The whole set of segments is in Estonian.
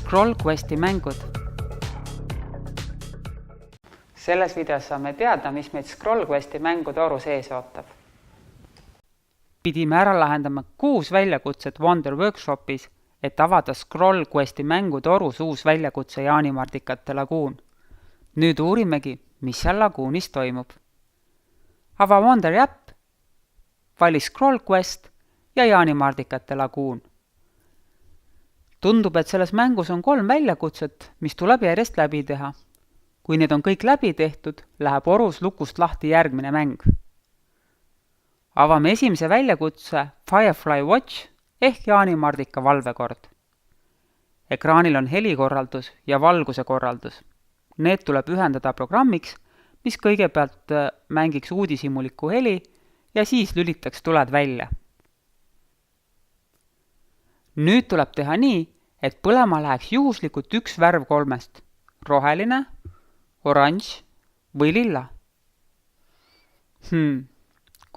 Scroll Questi mängud. Selles videos saame teada, mis meid Scroll Questi mängude oru sees ootab. Pidime ära lahendama 6 väljakutset Wonder Workshopis, et avada Scroll Questi mängude orus uus väljakutse Jaanimardikate laguun. Nüüd uurimegi, mis seal laguunis toimub. Ava Wonderi äpp, vali Scroll Quest ja Jaanimardikate laguun. Tundub, et selles mängus on 3 väljakutset, mis tuleb järjest läbi teha. Kui need on kõik läbi tehtud, läheb orus lukust lahti järgmine mäng. Avame esimese väljakutse Firefly Watch ehk Jaanimardika valvekord. Ekraanil on helikorraldus ja valguse korraldus. Need tuleb ühendada programmiks, mis kõigepealt mängiks uudishimuliku heli ja siis lülitaks tuled välja. Nüüd tuleb teha nii, et põlema läheks juhuslikult üks värv 3, roheline, oranž või lilla.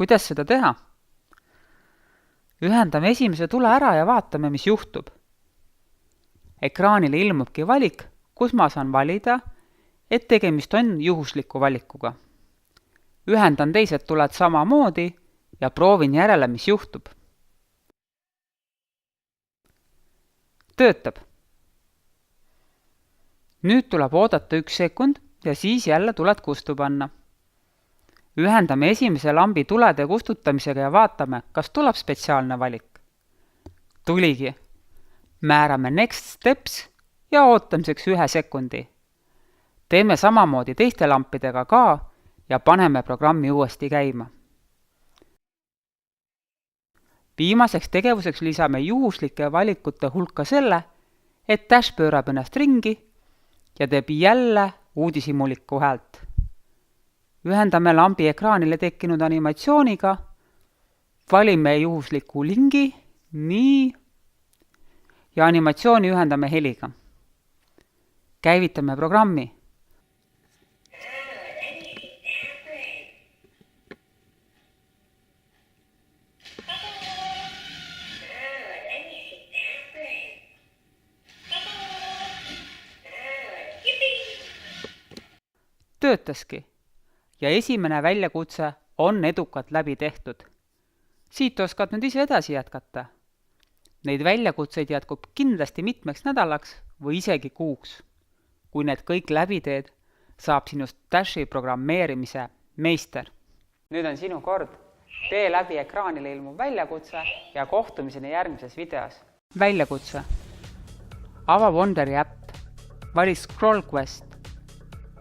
Kuidas seda teha? Ühendame esimese tule ära ja vaatame, mis juhtub. Ekraanile ilmubki valik, kus ma saan valida, et tegemist on juhusliku valikuga. Ühendan teised tuled samamoodi ja proovin järele, mis juhtub. Töötab. Nüüd tuleb oodata 1 sekund ja siis jälle tuled kustu panna. Ühendame esimese lambi tulede kustutamisega ja vaatame, kas tuleb spetsiaalne valik. Tuligi. Määrame Next Steps ja ootamiseks 1 sekundi. Teeme samamoodi teiste lampidega ka ja paneme programmi uuesti käima. Viimaseks tegevuseks lisame juhuslike valikute hulka selle, et Dash pöörab ennast ringi ja teeb jälle uudishimuliku häält. Ühendame lambi ekraanile tekkinud animatsiooniga, valime juhusliku lingi, nii, ja animatsiooni ühendame heliga. Käivitame programmi. Töötaski ja esimene väljakutse on edukalt läbi tehtud. Siit oskad nüüd ise edasi jätkata. Neid väljakutseid jätkub kindlasti mitmeks nädalaks või isegi kuuks. Kui need kõik läbi teed, saab sinust Dashi programmeerimise meister. Nüüd on sinu kord. Tee läbi ekraanile ilmuv väljakutse ja kohtumiseni järgmises videos. Väljakutse. Ava Wonderi äpp. Vali Scroll Quest.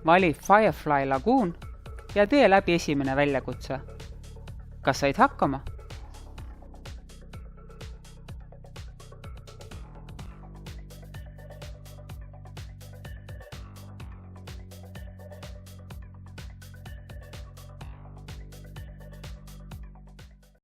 Vali Firefly laguun ja tee läbi esimene väljakutse. Kas said hakkama?